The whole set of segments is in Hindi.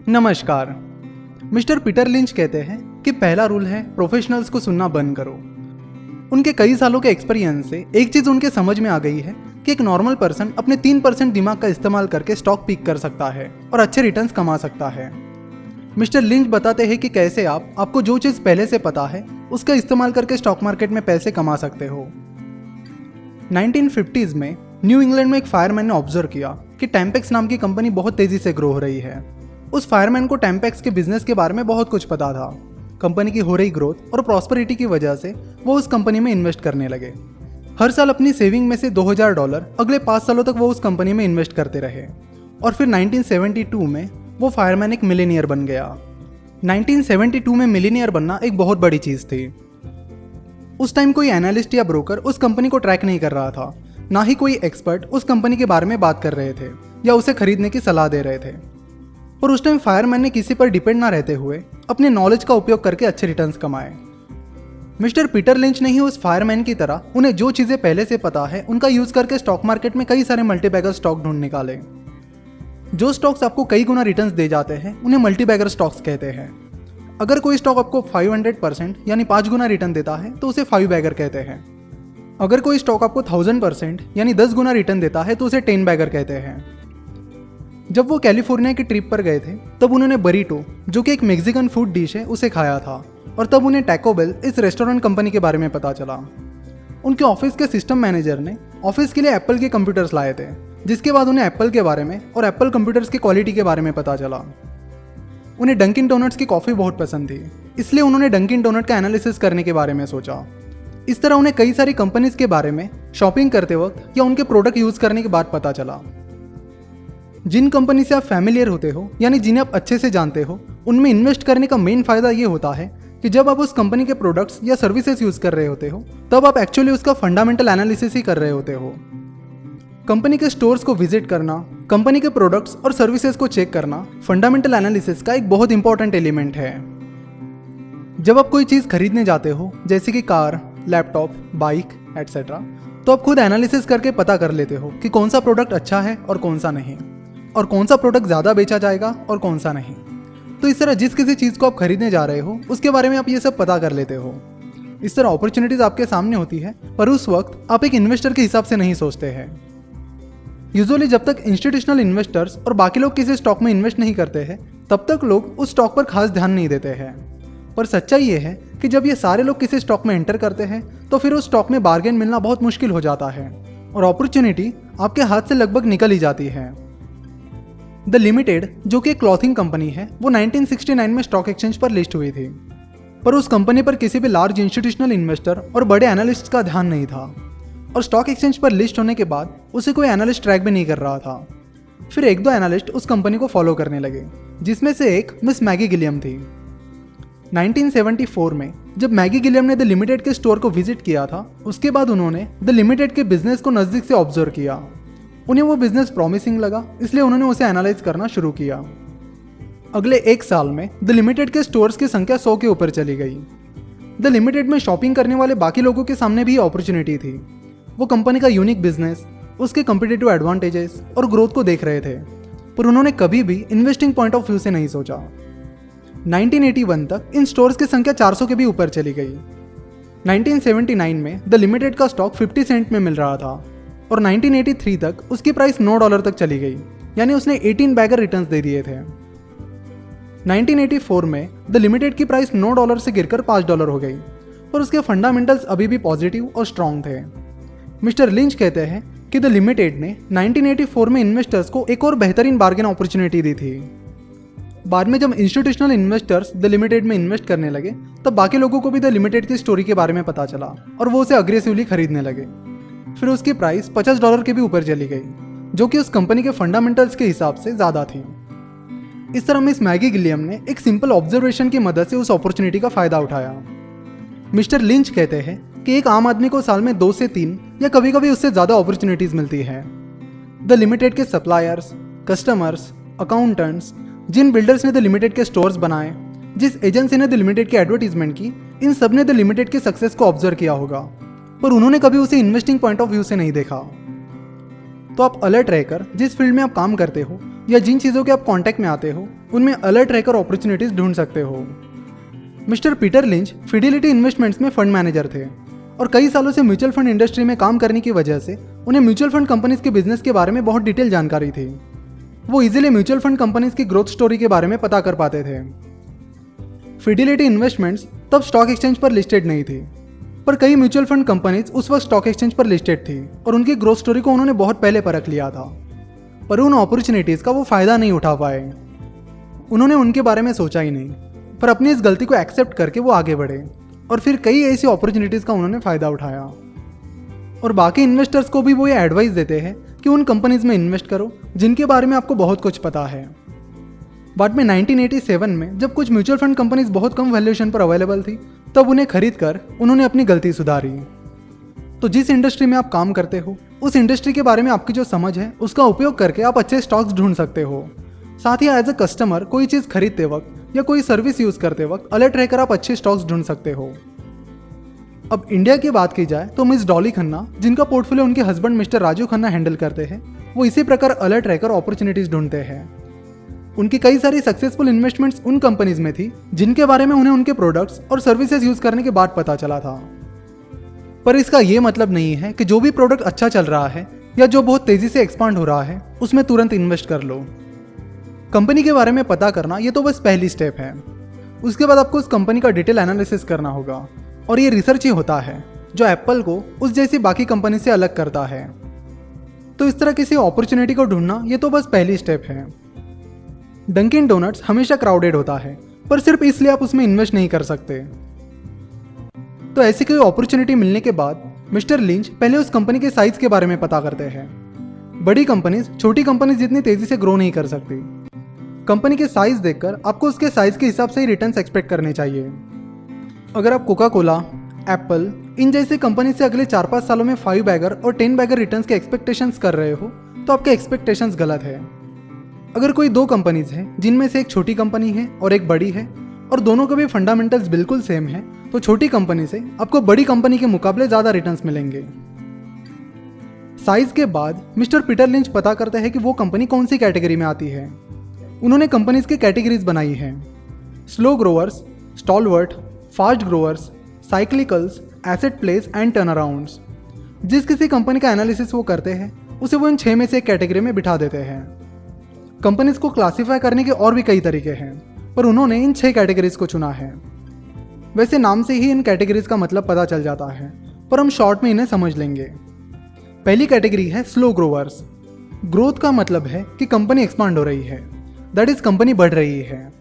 नमस्कार। मिस्टर पीटर लिंच कहते हैं कि पहला रूल है प्रोफेशनल्स को सुनना बंद करो। उनके कई सालों के एक्सपीरियंस से एक चीज उनके समझ में आ गई है कि एक नॉर्मल पर्सन अपने 3% दिमाग का इस्तेमाल करके स्टॉक पिक कर सकता है और अच्छे रिटर्न्स कमा सकता है। मिस्टर लिंच बताते हैं कि कैसे आपको जो चीज पहले से पता है उसका इस्तेमाल करके स्टॉक मार्केट में पैसे कमा सकते हो। 1950s में न्यू इंग्लैंड में एक फायरमैन ने ऑब्जर्व किया कि टैम्पेक्स नाम की कंपनी बहुत तेजी से ग्रो हो रही है। उस फायरमैन को टैम्पेक्स के बिजनेस के बारे में बहुत कुछ पता था। कंपनी की हो रही ग्रोथ और प्रॉस्पेरिटी की वजह से वो उस कंपनी में इन्वेस्ट करने लगे। हर साल अपनी सेविंग में से $2000 अगले 5 सालों तक वो उस कंपनी में इन्वेस्ट करते रहे और फिर 1972 में वो फायरमैन एक मिलीनियर बन गया। 1972 में मिलीनियर बनना एक बहुत बड़ी चीज थी। उस टाइम कोई एनालिस्ट या ब्रोकर उस कंपनी को ट्रैक नहीं कर रहा था, ना ही कोई एक्सपर्ट उस कंपनी के बारे में बात कर रहे थे या उसे खरीदने की सलाह दे रहे थे। और उस टाइम फायरमैन ने किसी पर डिपेंड ना रहते हुए अपने नॉलेज का उपयोग करके अच्छे रिटर्न्स कमाए। मिस्टर पीटर लिंच ने ही उस फायरमैन की तरह उन्हें जो चीजें पहले से पता है उनका यूज करके स्टॉक मार्केट में कई सारे मल्टीबैगर स्टॉक ढूंढ निकाले। जो स्टॉक्स आपको कई गुना रिटर्न्स दे जाते हैं उन्हें मल्टीबैगर स्टॉक्स कहते हैं। अगर कोई स्टॉक आपको 500% यानी 5 गुना रिटर्न देता है तो उसे 5 बैगर कहते हैं। अगर कोई स्टॉक आपको 1000% यानी 10 गुना रिटर्न देता है तो उसे 10 बैगर कहते हैं। जब वो कैलिफोर्निया की ट्रिप पर गए थे तब उन्होंने बरीटो, जो कि एक मेक्सिकन फूड डिश है, उसे खाया था और तब उन्हें टैको बेल इस रेस्टोरेंट कंपनी के बारे में पता चला। उनके ऑफिस के सिस्टम मैनेजर ने ऑफिस के लिए एप्पल के कंप्यूटर्स लाए थे, जिसके बाद उन्हें एप्पल के बारे में और एप्पल कंप्यूटर्स की क्वालिटी के बारे में पता चला। उन्हें डंकिन डोनट्स की कॉफ़ी बहुत पसंद थी, इसलिए उन्होंने डंकिन डोनट का एनालिसिस करने के बारे में सोचा। इस तरह उन्हें कई सारी कंपनीज के बारे में शॉपिंग करते वक्त या उनके प्रोडक्ट यूज करने के बाद पता चला। जिन कंपनी से आप फैमिलियर होते हो यानी जिन्हें आप अच्छे से जानते हो, उनमें इन्वेस्ट करने का मेन फायदा ये होता है कि जब आप उस कंपनी के प्रोडक्ट्स या सर्विसेज यूज कर रहे होते हो तब आप एक्चुअली उसका फंडामेंटल एनालिसिस ही कर रहे होते हो। कंपनी के स्टोर्स को विजिट करना, कंपनी के प्रोडक्ट्स और सर्विसेज को चेक करना फंडामेंटल एनालिसिस का एक बहुत इंपॉर्टेंट एलिमेंट है। जब आप कोई चीज़ खरीदने जाते हो जैसे कि कार, लैपटॉप, बाइक एटसेट्रा, तो आप खुद एनालिसिस करके पता कर लेते हो कि कौन सा प्रोडक्ट अच्छा है और कौन सा नहीं, और कौन सा प्रोडक्ट ज़्यादा बेचा जाएगा और कौन सा नहीं। तो इस तरह जिस किसी चीज़ को आप खरीदने जा रहे हो उसके बारे में आप ये सब पता कर लेते हो। इस तरह अपॉर्चुनिटीज आपके सामने होती है, पर उस वक्त आप एक इन्वेस्टर के हिसाब से नहीं सोचते हैं। यूजुअली जब तक इंस्टीट्यूशनल इन्वेस्टर्स और बाकी लोग किसी स्टॉक में इन्वेस्ट नहीं करते हैं तब तक लोग उस स्टॉक पर खास ध्यान नहीं देते हैं। पर सच्चाई ये है कि जब ये सारे लोग किसी स्टॉक में एंटर करते हैं तो फिर उस स्टॉक में बार्गेन मिलना बहुत मुश्किल हो जाता है और अपॉर्चुनिटी आपके हाथ से लगभग निकल ही जाती है। द लिमिटेड, जो कि एक क्लॉथिंग कंपनी है, वो 1969 में स्टॉक एक्सचेंज पर लिस्ट हुई थी, पर उस कंपनी पर किसी भी लार्ज इंस्टीट्यूशनल इन्वेस्टर और बड़े एनालिस्ट का ध्यान नहीं था और स्टॉक एक्सचेंज पर लिस्ट होने के बाद उसे कोई एनालिस्ट ट्रैक भी नहीं कर रहा था। फिर 1-2 एनालिस्ट उस कंपनी को फॉलो करने लगे, जिसमें से एक मिस मैगी गिलियम थी। 1974 में जब मैगी गिलियम ने द लिमिटेड के स्टोर को विजिट किया था, उसके बाद उन्होंने द लिमिटेड के बिजनेस को नज़दीक से ऑब्जर्व किया। उन्हें वो बिजनेस प्रॉमिसिंग लगा, इसलिए उन्होंने उसे एनालाइज करना शुरू किया। अगले 1 साल में द लिमिटेड के स्टोर्स की संख्या 100 के ऊपर चली गई। द लिमिटेड में शॉपिंग करने वाले बाकी लोगों के सामने भी अपॉर्चुनिटी थी। वो कंपनी का यूनिक बिजनेस, उसके कॉम्पिटिटिव एडवांटेजेस और ग्रोथ को देख रहे थे, पर उन्होंने कभी भी इन्वेस्टिंग पॉइंट ऑफ व्यू से नहीं सोचा। 1981 तक इन स्टोर्स की संख्या 400 के भी ऊपर चली गई। 1979 में द लिमिटेड का स्टॉक 50 सेंट में मिल रहा था और 1983 तक उसकी प्राइस $9 तक चली गई, यानी उसने 18 बैगर रिटर्न्स दे दिए थे। 1984 में द लिमिटेड की प्राइस $9 से गिरकर $5 हो गई, पर उसके फंडामेंटल्स अभी भी पॉजिटिव और स्ट्रॉन्ग थे। मिस्टर लिंच कहते हैं कि द लिमिटेड ने 1984 में इन्वेस्टर्स को एक और बेहतरीन बार्गेन अपॉर्चुनिटी दी थी। बाद में जब इंस्टीट्यूशनल इन्वेस्टर्स द लिमिटेड में इन्वेस्ट करने लगे तब बाकी लोगों को भी द लिमिटेड की स्टोरी के बारे में पता चला और वो उसे अग्रेसिवली खरीदने लगे। फिर उसकी प्राइस $50 के भी ऊपर चली गई, जो कि उस कंपनी के फंडामेंटल्स के हिसाब से ज़्यादा थी। इस तरह मिस मैगी गिलियम ने एक सिंपल ऑब्जर्वेशन की मदद से उस अपॉर्चुनिटी का फायदा उठाया। मिस्टर लिंच कहते हैं कि एक आम आदमी को साल में 2 से 3 या कभी कभी उससे ज़्यादा अपॉर्चुनिटीज़ मिलती है। द लिमिटेड के सप्लायर्स, कस्टमर्स, अकाउंटेंट्स, जिन बिल्डर्स ने द लिमिटेड के स्टोर्स बनाए, जिस एजेंसी ने द लिमिटेड की एडवर्टीजमेंट की, इन सब ने द लिमिटेड के सक्सेस को ऑब्जर्व किया होगा, पर उन्होंने कभी उसे इन्वेस्टिंग पॉइंट ऑफ व्यू से नहीं देखा। तो आप अलर्ट रहकर जिस फील्ड में आप काम करते हो या जिन चीज़ों के आप कांटेक्ट में आते हो उनमें अलर्ट रहकर अपॉर्चुनिटीज ढूंढ सकते हो। Mister Peter lynch Fidelity investments में फंड मैनेजर थे और कई सालों से म्यूचुअल फंड इंडस्ट्री में काम करने की वजह से उन्हें म्यूचुअल फंड कंपनीज के बिजनेस के बारे में बहुत डिटेल जानकारी थी। वो इजीली म्यूचुअल फंड कंपनीज की ग्रोथ स्टोरी के बारे में पता कर पाते थे। फिडेलिटी इन्वेस्टमेंट्स तब स्टॉक एक्सचेंज पर लिस्टेड नहीं थी, पर कई म्यूचुअल फंड कंपनीज उस वक्त स्टॉक एक्सचेंज पर लिस्टेड थी और उनकी ग्रोथ स्टोरी को उन्होंने बहुत पहले परख लिया था, पर उन अपॉर्चुनिटीज का वो फायदा नहीं उठा पाए। उन्होंने उनके बारे में सोचा ही नहीं, पर अपनी इस गलती को एक्सेप्ट करके वो आगे बढ़े और फिर कई ऐसी अपॉर्चुनिटीज का उन्होंने फायदा उठाया। और बाकी इन्वेस्टर्स को भी वो ये एडवाइस देते हैं कि उन कंपनीज में इन्वेस्ट करो जिनके बारे में आपको बहुत कुछ पता है। बाद में 1987 में जब कुछ म्यूचुअल फंड कंपनीज बहुत कम वैल्यूएशन पर अवेलेबल थी, तब उन्हें खरीद कर उन्होंने अपनी गलती सुधारी। तो जिस इंडस्ट्री में आप काम करते हो उस इंडस्ट्री के बारे में आपकी जो समझ है उसका उपयोग करके आप अच्छे स्टॉक्स ढूंढ सकते हो। साथ ही एज अ कस्टमर कोई चीज़ खरीदते वक्त या कोई सर्विस यूज करते वक्त अलर्ट रहकर आप अच्छे स्टॉक्स ढूंढ सकते हो। अब इंडिया की बात की जाए तो मिस डॉली खन्ना, जिनका पोर्टफोलियो उनके husband mister Raju Khanna handle करते हैं, वो इसी प्रकार अलर्ट रहकर अपॉर्चुनिटीज ढूंढते हैं। उनकी कई सारी सक्सेसफुल इन्वेस्टमेंट्स उन कंपनीज में थी जिनके बारे में उन्हें उनके प्रोडक्ट्स और सर्विसेज यूज करने के बाद पता चला था। पर इसका ये मतलब नहीं है कि जो भी प्रोडक्ट अच्छा चल रहा है या जो बहुत तेजी से एक्सपांड हो रहा है उसमें तुरंत इन्वेस्ट कर लो। कंपनी के बारे में पता करना ये तो बस पहली स्टेप है। उसके बाद आपको उस कंपनी का डिटेल एनालिसिस करना होगा और ये रिसर्च ही होता है जो एप्पल को उस जैसी बाकी कंपनी से अलग करता है। तो इस तरह किसी अपॉर्चुनिटी को ढूंढना ये तो बस पहली स्टेप है। डंकिन डोनट्स हमेशा क्राउडेड होता है, पर सिर्फ इसलिए आप उसमें इन्वेस्ट नहीं कर सकते। तो ऐसी कोई अपॉर्चुनिटी मिलने के बाद मिस्टर लिंच पहले उस कंपनी के साइज के बारे में पता करते हैं। बड़ी कंपनीज छोटी कंपनीज जितनी तेजी से ग्रो नहीं कर सकती। कंपनी के साइज देखकर आपको उसके साइज के हिसाब से ही रिटर्न्स एक्सपेक्ट करने चाहिए। अगर आप कोका कोला, एप्पल इन जैसी कंपनी से अगले 4-5 सालों में 5 बैगर और 10 बैगर रिटर्न्स के एक्सपेक्टेशंस कर रहे हो तो आपके एक्सपेक्टेशंस गलत है। अगर कोई 2 कंपनीज हैं जिनमें से एक छोटी कंपनी है और एक बड़ी है और दोनों के भी फंडामेंटल्स बिल्कुल सेम है, तो छोटी कंपनी से आपको बड़ी कंपनी के मुकाबले ज़्यादा रिटर्न्स मिलेंगे। साइज के बाद मिस्टर पीटर लिंच पता करते हैं कि वो कंपनी कौन सी कैटेगरी में आती है। उन्होंने कंपनीज की कैटेगरीज बनाई हैं: slow growers, stalwart, fast growers, cyclicals, asset plays and turnarounds. जिस किसी कंपनी का एनालिसिस वो करते हैं उसे वो इन 6 में से एक कैटेगरी में बिठा देते हैं। कंपनीज को क्लासीफाई करने के और भी कई तरीके हैं, पर उन्होंने इन 6 कैटेगरीज को चुना है। वैसे नाम से ही इन कैटेगरीज का मतलब पता चल जाता है, पर हम शॉर्ट में इन्हें समझ लेंगे। पहली कैटेगरी है स्लो ग्रोअर्स। ग्रोथ का मतलब है कि कंपनी एक्सपांड हो रही है, दैट इज कंपनी बढ़ रही है,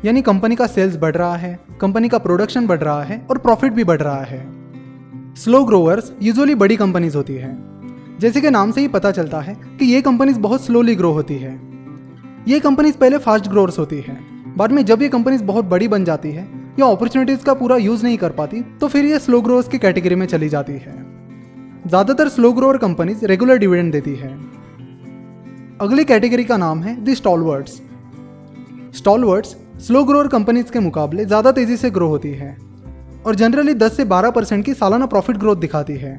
यानी कंपनी का सेल्स बढ़ रहा है, कंपनी का प्रोडक्शन बढ़ रहा है और प्रॉफिट भी बढ़ रहा है। स्लो ग्रोअर्स यूजुअली बड़ी कंपनीज होती हैं। जैसे कि नाम से ही पता चलता है कि ये कंपनीज बहुत स्लोली ग्रो होती है। ये कंपनीज पहले फास्ट ग्रोअर्स होती है, बाद में जब ये कंपनीज बहुत बड़ी बन जाती है या अपॉर्चुनिटीज का पूरा यूज नहीं कर पाती तो फिर ये स्लो ग्रोअर्स की कैटेगरी में चली जाती है। ज्यादातर slow grower companies regular dividend देती है। अगली कैटेगरी का नाम है the stalwarts. Stalwarts slow grower companies के मुकाबले ज़्यादा तेज़ी से ग्रो होती है और जनरली 10 से 12% की सालाना प्रॉफिट ग्रोथ दिखाती है।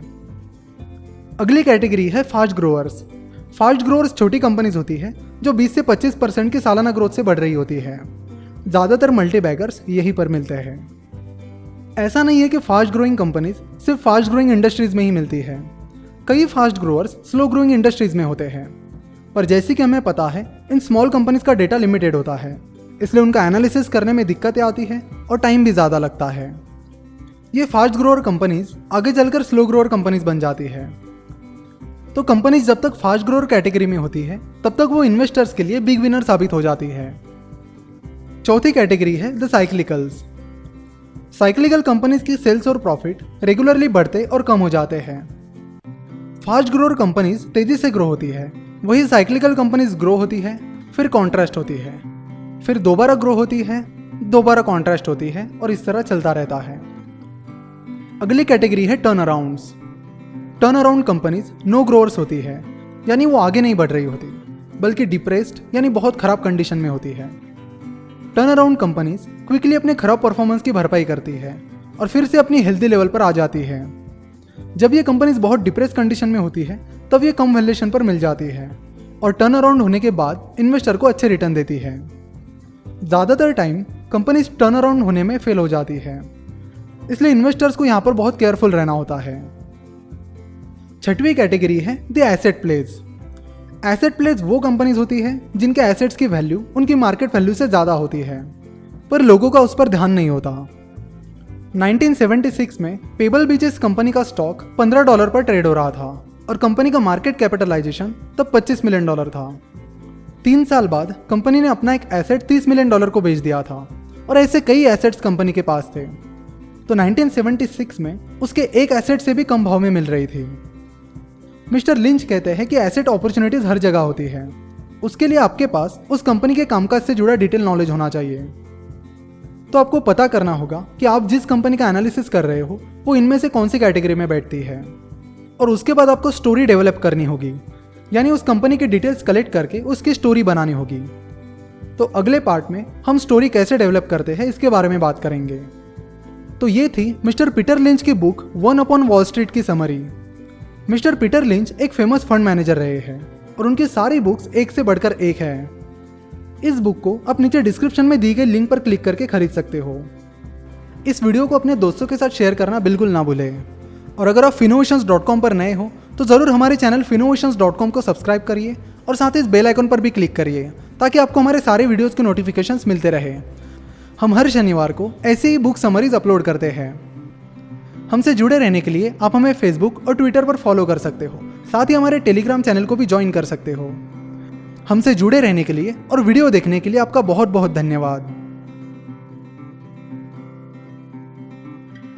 अगली कैटेगरी है फास्ट ग्रोअर्स। फास्ट ग्रोअर्स छोटी कंपनीज होती है जो 20 से 25% की सालाना ग्रोथ से बढ़ रही होती है। ज़्यादातर मल्टी बैगर्स यहीं पर मिलते हैं। ऐसा नहीं है कि फास्ट ग्रोइंग कंपनीज सिर्फ फास्ट ग्रोइंग इंडस्ट्रीज में ही मिलती है। कई fast growers slow growing industries में होते हैं, पर जैसे कि हमें पता है इन स्मॉल कंपनीज का डेटा लिमिटेड होता है, इसलिए उनका एनालिसिस करने में दिक्कतें आती है और टाइम भी ज़्यादा लगता है। ये फास्ट ग्रोअर कंपनीज आगे चलकर स्लो ग्रोअर कंपनीज बन जाती है। तो कंपनीज जब तक फास्ट ग्रोअर कैटेगरी में होती है तब तक वो इन्वेस्टर्स के लिए बिग विनर साबित हो जाती है। चौथी कैटेगरी है द साइक्लिकल्स। साइक्लिकल कंपनीज की सेल्स और प्रॉफिट रेगुलरली बढ़ते और कम हो जाते हैं। फास्ट ग्रोअर कंपनीज तेजी से ग्रो होती है, वही साइक्लिकल कंपनीज ग्रो होती है, फिर कॉन्ट्रास्ट होती है, फिर दोबारा ग्रो होती है, दोबारा कॉन्ट्रास्ट होती है और इस तरह चलता रहता है। अगली कैटेगरी है turnarounds. Turnaround companies no growers होती है, यानी वो आगे नहीं बढ़ रही होती बल्कि डिप्रेस्ड यानी बहुत खराब कंडीशन में होती है। टर्न अराउंड कंपनीज क्विकली अपने खराब परफॉर्मेंस की भरपाई करती है और फिर से अपनी हेल्दी लेवल पर आ जाती है। जब ये कंपनीज बहुत डिप्रेस कंडीशन में होती है तब ये कम वैल्यूएशन पर मिल जाती है, और टर्न अराउंड होने के बाद इन्वेस्टर को अच्छे रिटर्न देती है। ज़्यादातर टाइम कंपनी टर्न अराउंड होने में फेल हो जाती है, इसलिए इन्वेस्टर्स को यहाँ पर बहुत केयरफुल रहना होता है। छठवीं कैटेगरी है the asset plays. Asset plays वो कंपनीज होती है जिनके एसेट्स की वैल्यू उनकी मार्केट वैल्यू से ज़्यादा होती है, पर लोगों का उस पर ध्यान नहीं होता। 1976 में पेबल बीचेस कंपनी का स्टॉक $15 पर ट्रेड हो रहा था और कंपनी का मार्केट कैपिटलाइजेशन तब $25 मिलियन था। 3 साल बाद कंपनी ने अपना एक एसेट $30 मिलियन को बेच दिया था और ऐसे कई एसेट्स कंपनी के पास थे। तो 1976 में उसके एक एसेट से भी कम भाव में मिल रही थी। मिस्टर लिंच कहते हैं कि एसेट अपॉर्चुनिटीज हर जगह होती है, उसके लिए आपके पास उस कंपनी के कामकाज से जुड़ा डिटेल नॉलेज होना चाहिए। तो आपको पता करना होगा कि आप जिस कंपनी का एनालिसिस कर रहे हो वो इनमें से कौन सी कैटेगरी में बैठती है, और उसके बाद आपको स्टोरी डेवलप करनी होगी, यानी उस कंपनी की डिटेल्स कलेक्ट करके उसकी स्टोरी बनानी होगी। तो अगले पार्ट में हम स्टोरी कैसे डेवलप करते हैं इसके बारे में बात करेंगे। तो ये थी मिस्टर पीटर लिंच की book one upon wall street की समरी। मिस्टर पीटर लिंच एक फेमस फंड मैनेजर रहे हैं और उनकी सारी बुक्स एक से बढ़कर एक है। इस बुक को आप नीचे डिस्क्रिप्शन में दी गई लिंक पर क्लिक करके खरीद सकते हो। इस वीडियो को अपने दोस्तों के साथ शेयर करना बिल्कुल ना भूलें। और अगर आप finnovations.com पर नए हो तो ज़रूर हमारे चैनल finnovations.com को सब्सक्राइब करिए और साथ ही इस बेल आइकन पर भी क्लिक करिए ताकि आपको हमारे सारे वीडियोज़ के नोटिफिकेशंस मिलते रहे। हम हर शनिवार को ऐसे ही बुक समरीज अपलोड करते हैं। हमसे जुड़े रहने के लिए आप हमें फेसबुक और ट्विटर पर फॉलो कर सकते हो, साथ ही हमारे टेलीग्राम चैनल को भी ज्वाइन कर सकते हो। हमसे जुड़े रहने के लिए और वीडियो देखने के लिए आपका बहुत बहुत धन्यवाद।